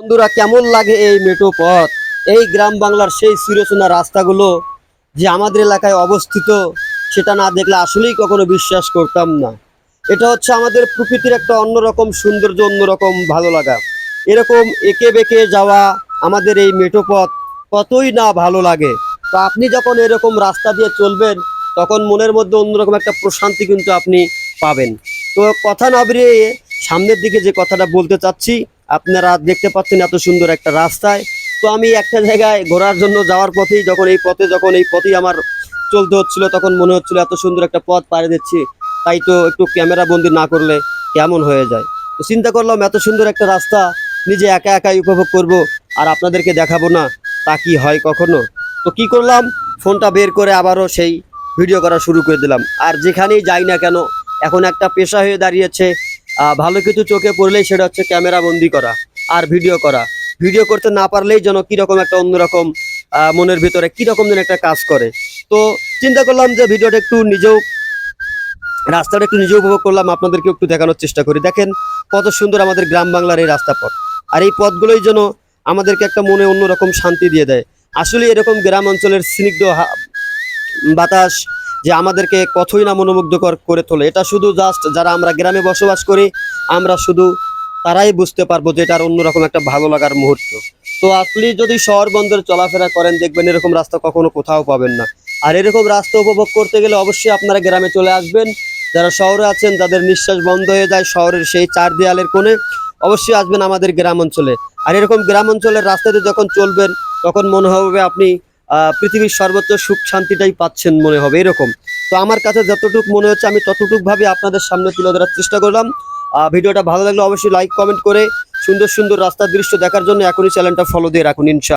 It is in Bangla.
বন্ধুরা, কেমন লাগে এই মেঠো পথ, এই গ্রাম বাংলার সেই চিরচেনা রাস্তাগুলো যে আমাদের এলাকায় অবস্থিত, সেটা না দেখলে আসলেই কখনো বিশ্বাস করতাম না। এটা হচ্ছে আমাদের প্রকৃতির একটা অন্যরকম সৌন্দর্য, অন্যরকম ভালো লাগা। এরকম এঁকে বেঁকে যাওয়া আমাদের এই মেঠো পথ কতই না ভালো লাগে। তো আপনি যখন এরকম রাস্তা দিয়ে চলবেন, তখন মনের মধ্যে অন্যরকম একটা প্রশান্তি কিন্তু আপনি পাবেন। তো কথা না বেরিয়ে সামনের দিকে যে কথাটা বলতে চাচ্ছি, আপনারা দেখতে পাচ্ছেন এত সুন্দর একটা রাস্তায়। তো আমি একটা জায়গায় ঘোরার জন্য যাওয়ার পথেই যখন এই পথেই আমার চলতে হচ্ছিল, তখন মনে হচ্ছিল এত সুন্দর একটা পথ পাড়ি দিচ্ছি, তাই তো একটু ক্যামেরা বন্দি না করলে কেমন হয়ে যায়। তো চিন্তা করলাম এত সুন্দর একটা রাস্তা নিজে একা একাই উপভোগ করব, আর আপনাদেরকে দেখাবো না, তা কি হয় কখনো? তো কি করলাম, ফোনটা বের করে আবারও সেই ভিডিও করা শুরু করে দিলাম। আর যেখানেই যাই না কেন, এখন একটা পেশা হয়ে দাঁড়িয়েছে। ভালো কিছু চোখে পড়লেই সেটা হচ্ছে ক্যামেরা বন্দি করা আর ভিডিও করা। ভিডিও করতে না পারলেই যেন কীরকম একটা অন্যরকম মনের ভিতরে কীরকম যেন একটা কাজ করে। তো চিন্তা করলাম যে ভিডিওটা একটু নিজেও, রাস্তাটা একটু নিজে উপভোগ করলাম, আপনাদেরকে একটু দেখানোর চেষ্টা করি। দেখেন কত সুন্দর আমাদের গ্রাম বাংলার এই রাস্তা পথ, আর এই পথগুলোই যেন আমাদেরকে একটা মনে অন্যরকম শান্তি দিয়ে দেয়। আসলে এরকম গ্রাম অঞ্চলের স্নিগ্ধ বাতাস যে আমাদেরকে কতই না মনোমুগ্ধকর করে তোলে, এটা শুধু জাস্ট যারা আমরা গ্রামে বসবাস করি, আমরা শুধু তারাই বুঝতে পারবো যে এটার অন্যরকম একটা ভালো লাগার মুহূর্ত। তো আপনি যদি শহর বন্দরে চলাফেরা করেন, দেখবেন এরকম রাস্তা কখনো কোথাও পাবেন না। আর এরকম রাস্তা উপভোগ করতে গেলে অবশ্যই আপনারা গ্রামে চলে আসবেন। যারা শহরে আছেন, যাদের নিঃশ্বাস বন্ধ হয়ে যায় শহরের সেই চার দেয়ালের কোণে, অবশ্যই আসবেন আমাদের গ্রাম অঞ্চলে। আর এরকম গ্রাম অঞ্চলের রাস্তাতে যখন চলবেন, তখন মনে হবে আপনি পৃথিবীর সর্বোচ্চ সুখ শান্তিটাই পাচ্ছেন মনে হবে এরকম। তো আমার কাছে যতটুকু মনে হচ্ছে আমি ততটুকু ভাবে আপনাদের সামনে তুলে ধরার চেষ্টা করলাম। ভিডিওটা ভালো লাগলে অবশ্যই লাইক কমেন্ট করে সুন্দর সুন্দর রাস্তার দৃশ্য দেখার জন্য এখনই চ্যানেলটা ফলো দিয়ে রাখুন, ইনশাআল্লাহ।